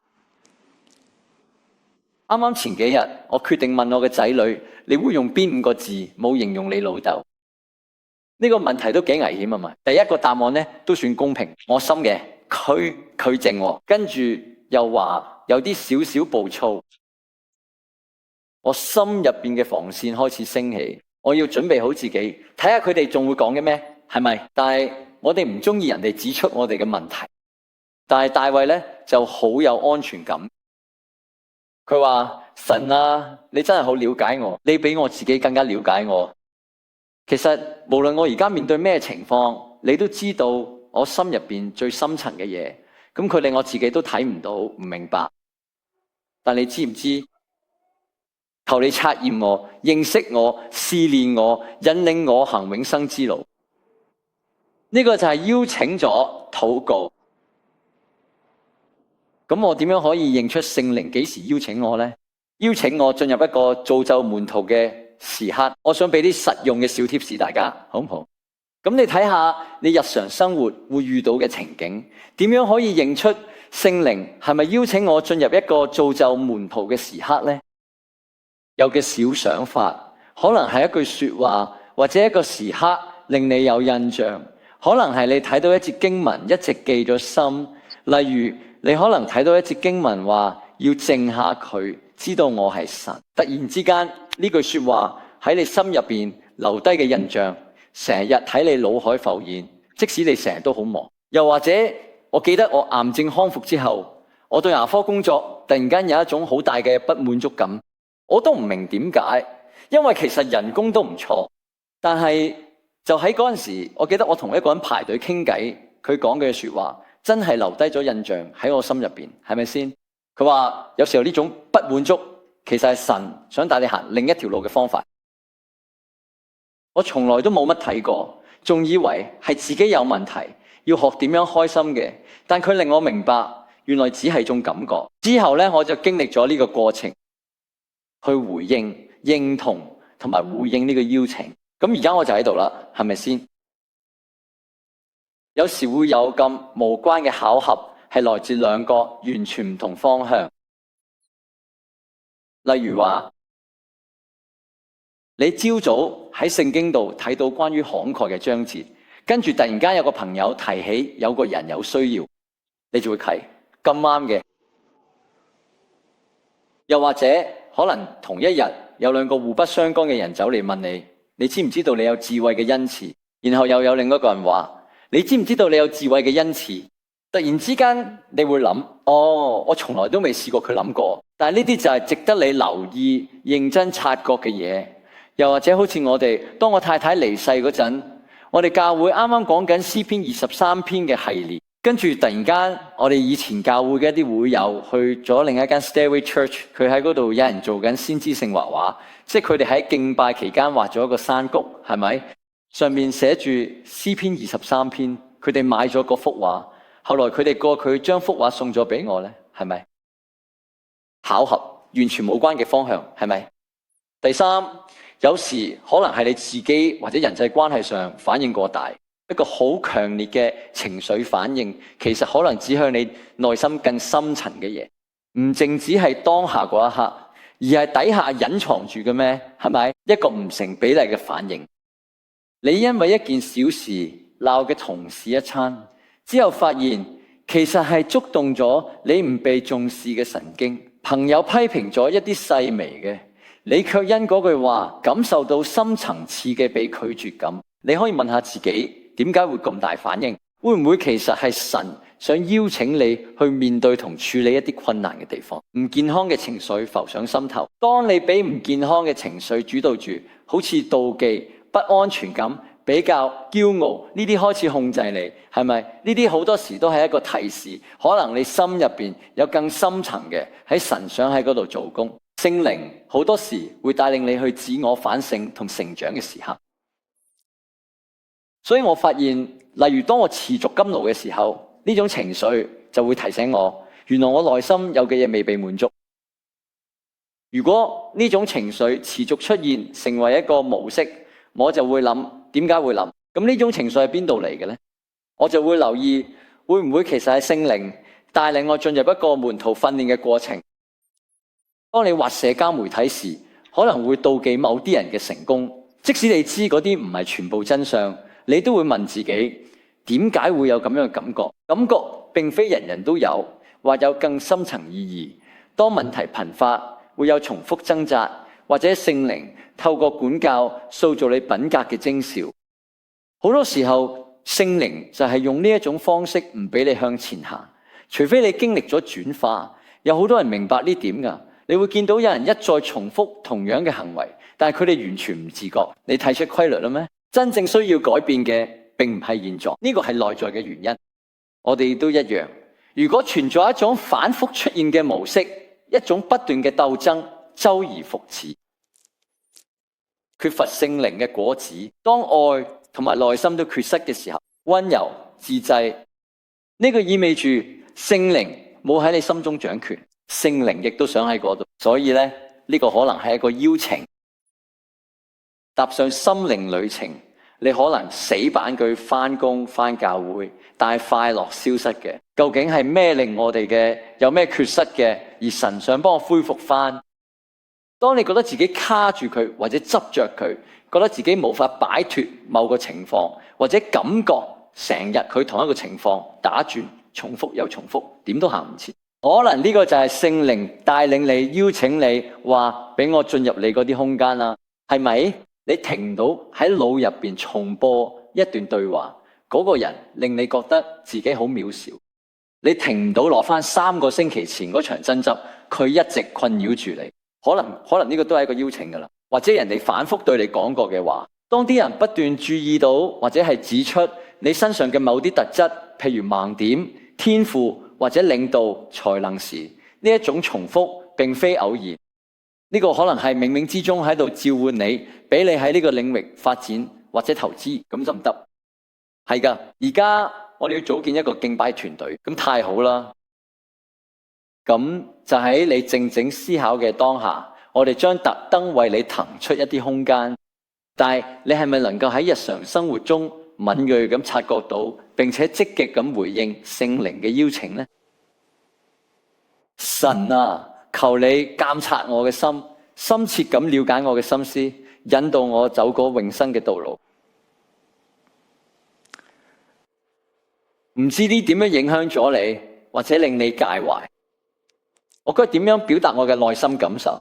啱啱前幾日，我決定問我嘅仔女，你會用邊5個字冇形容你老豆？呢個問題都幾危險啊嘛！第一個答案咧都算公平，我心嘅佢正我，跟住又話有啲少少暴躁，我心入邊嘅防線開始升起，我要準備好自己，睇下佢哋仲會講嘅咩？係咪？但係我哋唔中意人哋指出我哋嘅問題，但係大衛咧就好有安全感。佢話：神啊，你真係好了解我，你比我自己更加了解我。其實無論我而家面對咩情況，你都知道我心入邊最深層嘅嘢。咁佢令我自己都睇唔到、唔明白。但你知唔知？求你察驗我、認識我、試煉我、引領我行永生之路。呢個就係邀請咗禱告。咁我點樣可以認出聖靈幾時邀請我呢？邀請我進入一個造就門徒嘅時刻，我想俾啲實用嘅小貼士大家，好唔好？咁你睇下你日常生活會遇到嘅情景，點樣可以認出聖靈係咪邀請我進入一個造就門徒嘅時刻呢？有嘅小想法，可能係一句說話，或者一個時刻令你有印象，可能係你睇到一節經文一直記咗心，例如你可能睇到一節經文話要靜下佢，知道我係神。突然之間呢句說話喺你心入邊留低嘅印象，成日喺你腦海浮現，即使你成日都好忙。又或者我記得我癌症康復之後，我對牙科工作突然間有一種好大嘅不滿足感，我都唔明點解，因為其實人工都唔錯，但係就喺嗰陣時，我記得我同一個人排隊傾偈，佢講嘅說話真係留低咗印象喺我心入邊，係咪先？佢話有時候呢種不滿足其實係神想帶你行另一條路嘅方法。我從來都冇乜睇過，仲以為係自己有問題，要學點樣開心嘅。但佢令我明白，原來只係種感覺。之後呢，我就經歷咗呢個過程，去回應、認同同埋回應呢個邀請。咁而家我就喺度啦，係咪先？有時會有咁無關嘅巧合，係來自兩個完全唔同方向。例如話，你朝早喺聖經度睇到關於慷慨嘅章節，跟住突然間有個朋友提起有個人有需要，你就會睇咁啱嘅。又或者可能同一日有兩個互不相干嘅人走嚟問你，你知唔知道你有智慧嘅恩賜？然後又有另一個人話，你知唔知道你有智慧嘅恩賜？突然之間你會諗，哦，我從來都未試過佢諗過。但係呢啲就係值得你留意、認真察覺嘅嘢。又或者好似我哋，當我太太離世嗰陣，我哋教會啱啱講緊詩篇23篇嘅系列，跟住突然間我哋以前教會嘅一啲會友去咗另一間 Stairway Church，佢喺嗰度有人做緊先知性畫畫，即係佢哋喺敬拜期間畫咗一個山谷，係咪？上面寫住詩篇23篇，佢哋買咗嗰幅畫，後來佢哋過佢將幅畫送咗俾我呢，係咪？巧合，完全冇關嘅方向，係咪？第三，有時可能係你自己或者人際關係上反應過大，一個好強烈嘅情緒反應，其實可能指向你內心更深層嘅嘢，唔淨止係當下嗰一刻，而係底下隱藏住嘅咩？係咪？一個唔成比例嘅反應。你因為一件小事鬧嘅同事一餐之後，發現其實係觸動咗你唔被重視嘅神經。朋友批評咗一啲細微嘅，你卻因嗰句話感受到深層次嘅被拒絕感。你可以問下自己，點解會咁大反應？會唔會其實係神想邀請你去面對同處理一啲困難嘅地方？唔健康嘅情緒浮上心頭，當你俾唔健康嘅情緒主導住，好似妒忌、不安全感、比較、驕傲呢啲開始控制你，係咪？呢啲好多時都係一個提示，可能你心入邊有更深層嘅喺神想喺嗰度做工。聖靈好多時會帶領你去自我反省同成長嘅時刻。所以我發現，例如當我持續甘勞嘅時候，呢種情緒就會提醒我，原來我內心有嘅嘢未被滿足。如果呢種情緒持續出現，成為一個模式，我就會諗，點解會諗？咁呢種情緒係邊度嚟嘅呢？我就會留意，會唔會其實係聖靈帶領我進入一個門徒訓練嘅過程。當你滑社交媒體時，可能會妒忌某啲人嘅成功，即使你知嗰啲唔係全部真相，你都會問自己，點解會有咁樣嘅感覺？感覺並非人人都有，或有更深層意義。當問題頻發，會有重複掙扎，或者聖靈透過管教塑造你品格嘅徵兆。好多時候，聖靈就係用呢一種方式唔俾你向前行，除非你經歷咗轉化。有好多人明白呢點㗎。你會見到有人一再重複同樣嘅行為，但係佢哋完全唔自覺。你睇出規律啦咩？真正需要改變嘅並唔係現狀，呢個係內在嘅原因。我哋都一樣。如果存在一種反覆出現嘅模式，一種不斷嘅鬥爭，周而復始，缺乏聖靈嘅果子，當愛同埋內心都缺失嘅時候，溫柔自制，呢個意味住聖靈冇喺你心中掌權，聖靈亦都想喺嗰度。所以咧，呢個可能係一個邀請，踏上心靈旅程。你可能死板句返工返教會，但係快樂消失嘅，究竟係咩令我哋嘅有咩缺失嘅？而神想幫我恢復返。當你覺得自己卡住佢，或者執着佢，覺得自己無法擺脫某個情況，或者感覺成日佢同一個情況打轉，重複又重複，點都行唔切。可能呢個就係聖靈帶領你，邀請你話俾我進入你嗰啲空間啦，係咪？你停到喺腦入邊重播一段對話，嗰個人令你覺得自己好渺小。你停唔到落翻3個星期前嗰場爭執，佢一直困擾住你。可能呢個都係一個邀請噶啦，或者人哋反覆對你講過嘅話。當啲人不斷注意到或者係指出你身上嘅某啲特質，譬如盲點、天賦或者領導才能時，呢一種重複並非偶然。呢個可能係冥冥之中喺度召喚你，俾你喺呢個領域發展或者投資，咁就唔得。係噶，而家我哋要組建一個敬拜團隊，咁太好啦。咁就喺你靜靜思考嘅當下，我哋將特登為你騰出一啲空間。但係你係咪能夠喺日常生活中敏銳咁察覺到，並且積極咁回應聖靈嘅邀請呢？神啊，求你監察我嘅心，深切咁了解我嘅心思，引導我走過永生嘅道路。唔知呢點樣影響咗你，或者令你介懷？我該點樣表達我嘅內心感受？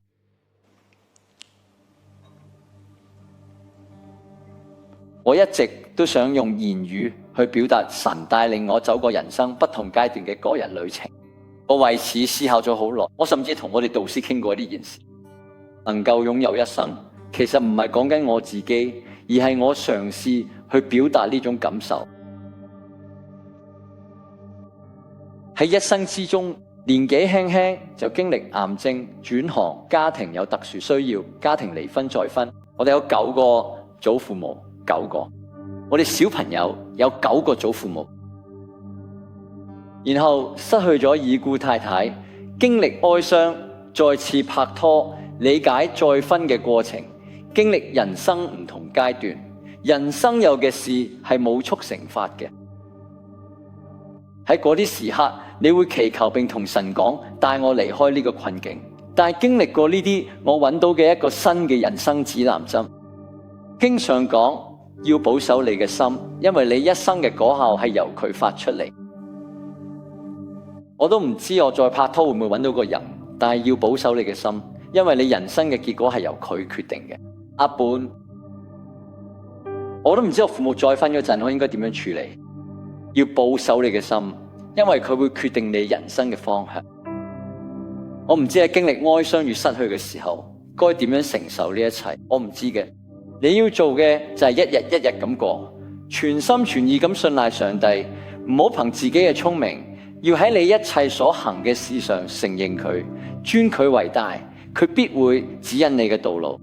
我一直都想用言語去表達神帶領我走過人生不同階段嘅個人旅程。我為此思考咗好耐，我甚至同我哋導師傾過呢件事。能夠擁有一生，其實唔係講緊我自己，而係我嘗試去表達呢種感受。喺一生之中，年紀輕輕就經歷癌症、轉行、家庭有特殊需要、家庭離婚再婚。我哋有9個祖父母，9個。我哋小朋友有9個祖父母。然後失去咗已故太太，經歷哀傷，再次拍拖，理解再婚嘅過程，經歷人生唔同階段。人生有嘅事係冇速成法嘅。喺嗰啲時刻，你會祈求並同神講，帶我離開呢個困境。但係經歷過呢啲，我揾到嘅一個新嘅人生指南針，經常講要保守你嘅心，因為你一生嘅果效係由佢發出嚟。我都唔知我再拍拖會唔會揾到個人，但係要保守你嘅心，因為你人生嘅結果係由佢決定嘅。阿本，我都唔知我父母再婚嗰陣我應該點樣處理。要保守你嘅心，因為佢會決定你人生嘅方向。我唔知喺經歷哀傷與失去嘅時候，該點樣承受呢一切，我唔知嘅。你要做嘅就係一日一日咁過，全心全意咁信賴上帝，唔好憑自己嘅聰明。要喺你一切所行嘅事上承認佢，尊佢為大，佢必會指引你嘅道路。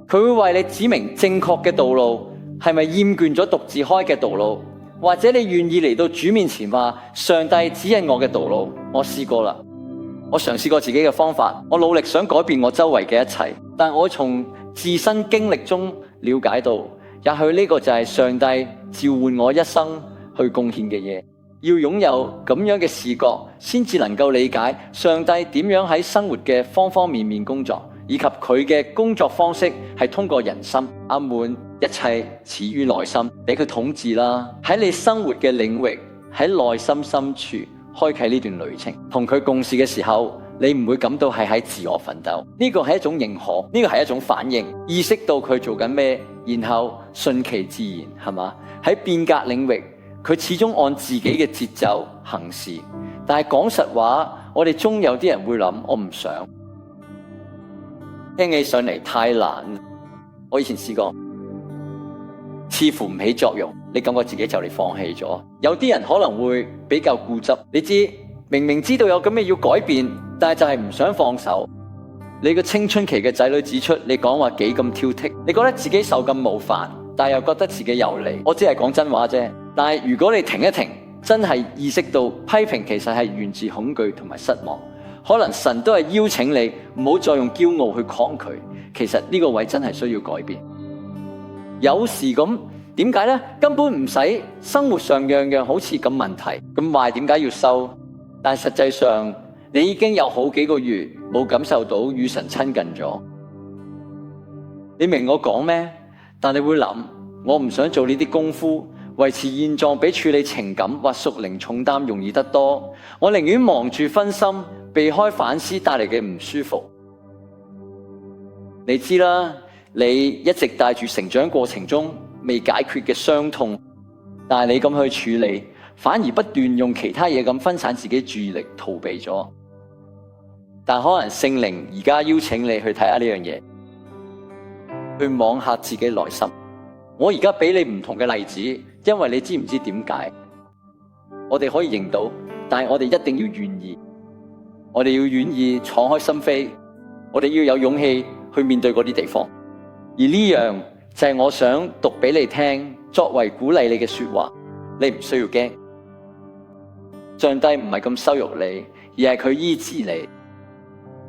佢會為你指明正確嘅道路，係咪厭倦咗獨自開嘅道路？或者你願意嚟到主面前話，上帝指引我嘅道路。我試過啦，我嘗試過自己嘅方法，我努力想改變我周圍嘅一切，但我從自身經歷中了解到，也許呢個就係上帝召喚我一生去貢獻嘅嘢。要擁有咁樣嘅視覺，先至能夠理解上帝點樣喺生活嘅方方面面工作，以及佢嘅工作方式係通過人心。阿滿，一切始於內心，俾佢統治啦。喺你生活嘅領域，喺內心深處開啟呢段旅程，同佢共事嘅時候，你唔會感到係喺自我奮鬥。呢個係一種認可，呢個係一種反應，意識到佢做緊咩，然後順其自然，係嘛？喺變革領域，佢始終按自己嘅節奏行事。但係講實話，我哋終有啲人會諗，我唔想，聽起上嚟太難。我以前試過，似乎唔起作用，你感覺自己就嚟放棄咗。有啲人可能會比較固執，你知明明知道有咁嘅要改變，但係就係唔想放手。你個青春期嘅仔女指出你講話幾咁挑剔，你覺得自己受咁冒犯，但係又覺得自己有理。我只係講真話啫。但係如果你停一停，真係意識到批評其實係源自恐懼同埋失望。可能神都係邀請你唔好再用驕傲去抗拒，其實呢個位真係需要改變。有時咁點解呢？根本唔使生活上樣樣好似咁問題，咁壞點解要收？但實際上你已經有好幾個月冇感受到與神親近咗。你明我講咩？但你會諗，我唔想做呢啲功夫，維持現狀比處理情感或屬靈重擔容易得多。我寧願忙住分心，避開反思帶嚟嘅唔舒服。你知啦，你一直帶住成長過程中未解決嘅傷痛，但係你咁去處理，反而不斷用其他嘢咁分散自己注意力，逃避咗。但可能聖靈而家邀請你去睇下呢樣嘢，去望下自己內心。我而家俾你唔同嘅例子，因為你知唔知點解？我哋可以認到，但係我哋一定要願意。我哋要願意敞開心扉，我哋要有勇氣去面對嗰啲地方。而呢樣就係我想讀俾你聽，作為鼓勵你嘅說話。你唔需要驚，上帝唔係咁羞辱你，而係佢醫治你。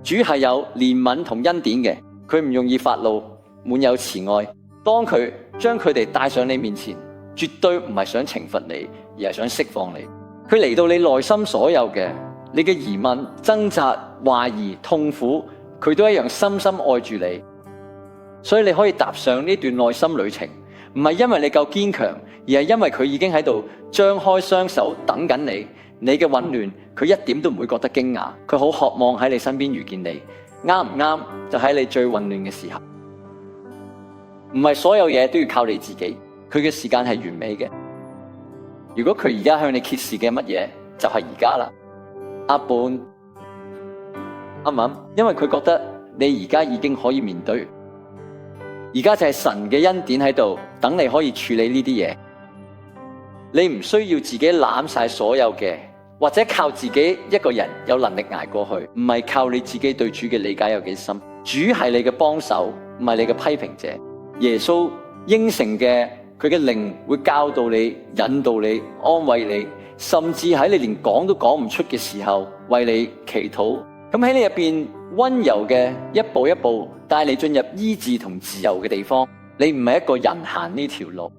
主係有憐憫同恩典嘅，佢唔容易發怒，滿有慈愛。當佢將佢哋帶上你面前，絕對唔係想懲罰你，而係想釋放你。佢嚟到你內心所有嘅，你嘅疑問、掙扎、懷疑、痛苦，佢都一樣深深愛住你。所以你可以踏上呢段內心旅程，唔係因為你夠堅強，而係因為佢已經喺度張開雙手等緊你。你嘅混亂，佢一點都唔會覺得驚訝，佢好渴望喺你身邊遇見你。啱唔啱就喺你最混亂嘅時候。唔係所有嘢都要靠你自己，佢嘅時間係完美嘅。如果佢而家向你揭示嘅乜嘢，就係而家啦。阿本啱唔啱？因為佢覺得你而家已經可以面對，而家就係神嘅恩典喺度等你可以處理呢啲嘢。你唔需要自己攬晒所有嘅，或者靠自己一個人有能力捱過去，唔係靠你自己對主嘅理解有幾深。主係你嘅幫手，唔係你嘅批評者。耶穌應承嘅，佢嘅靈會教導你、引導你、安慰你，甚至喺你連講都講唔出嘅時候為你祈禱。咁喺你入邊溫柔嘅一步一步帶你進入醫治同自由嘅地方。你唔係一個人行呢條路，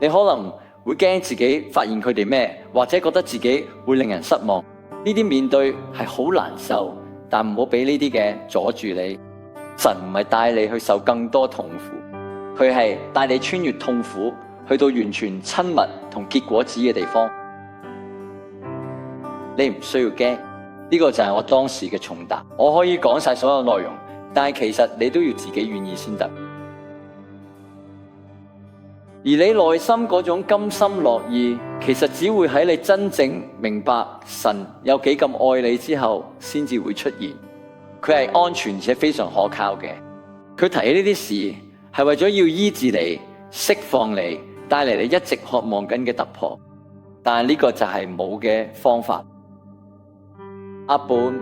你可能會驚自己發現佢哋咩，或者覺得自己會令人失望。呢啲面對係好難受，但唔好俾呢啲嘅阻住你。神唔係帶你去受更多痛苦，佢係帶你穿越痛苦，去到完全親密同結果子嘅地方。你唔需要驚，呢個就係我當時嘅重擔。我可以講晒所有內容，但係其實你都要自己願意先得。而你內心嗰種甘心樂意，其實只會喺你真正明白神有幾咁愛你之後，先至會出現。佢係安全且非常可靠嘅。佢提起呢啲事，係為咗要醫治你、釋放你，帶嚟你一直渴望緊嘅突破。但係呢個就係冇嘅方法。阿本，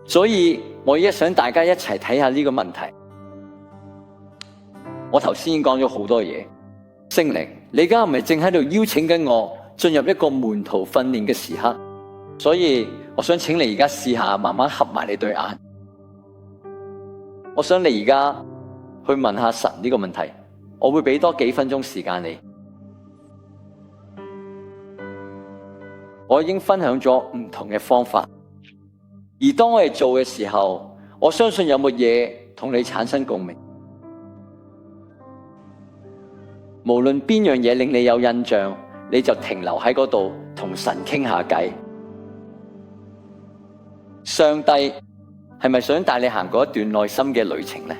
所以我而家想大家一齊睇下呢個問題。我頭先已經講咗好多嘢，聖靈，你而家係咪正喺度邀請緊我進入一個門徒訓練嘅時刻？所以我想請你而家試下慢慢合埋你對眼。我想你而家去問下神呢個問題，我會俾多幾分鐘時間你。我已經分享咗唔同嘅方法，而當我哋做嘅時候，我相信有冇嘢同你產生共鳴。無論邊樣嘢令你有印象，你就停留喺嗰度同神傾下偈。上帝係咪想帶你行過一段內心嘅旅程呢？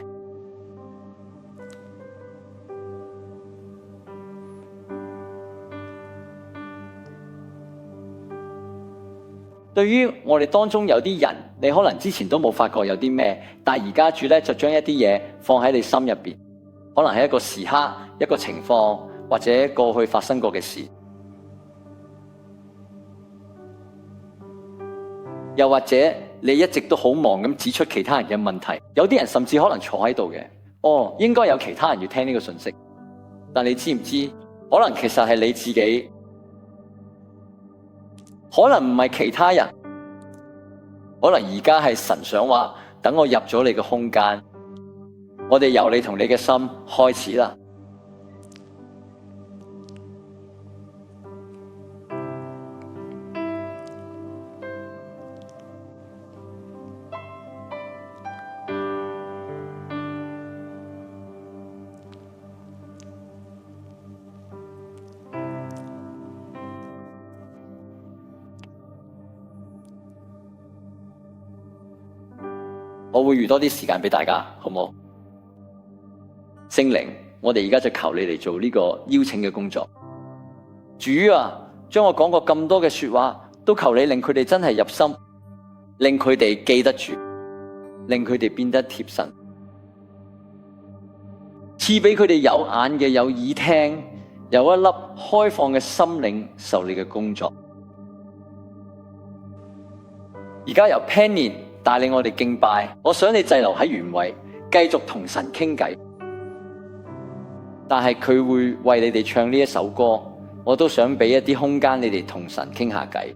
對於我哋當中有啲人，你可能之前都冇發覺有啲咩，但係而家主咧就將一啲嘢放喺你心入邊，可能係一個時刻、一個情況，或者過去發生過嘅事，又或者你一直都好忙咁指出其他人嘅問題，有啲人甚至可能坐喺度嘅，應該有其他人要聽呢個信息，但你知唔知可能其實係你自己，可能唔係其他人，可能而家係神想話，等我入咗你嘅空間，我哋由你同你嘅心開始啦。我會預多啲時間俾大家，好唔好？聖靈，我哋而家就求你嚟做呢個邀請嘅工作。主啊，將我講過咁多嘅說話，都求你令佢哋真係入心，令佢哋記得住，令佢哋變得貼身，賜俾佢哋有眼嘅、有耳聽、有一粒開放嘅心靈受你嘅工作。而家由 Penny 帶領我哋敬拜，我想你滯留喺原位，繼續同神傾偈。但係佢會為你哋唱呢一首歌，我都想俾一啲空間你哋同神傾下偈。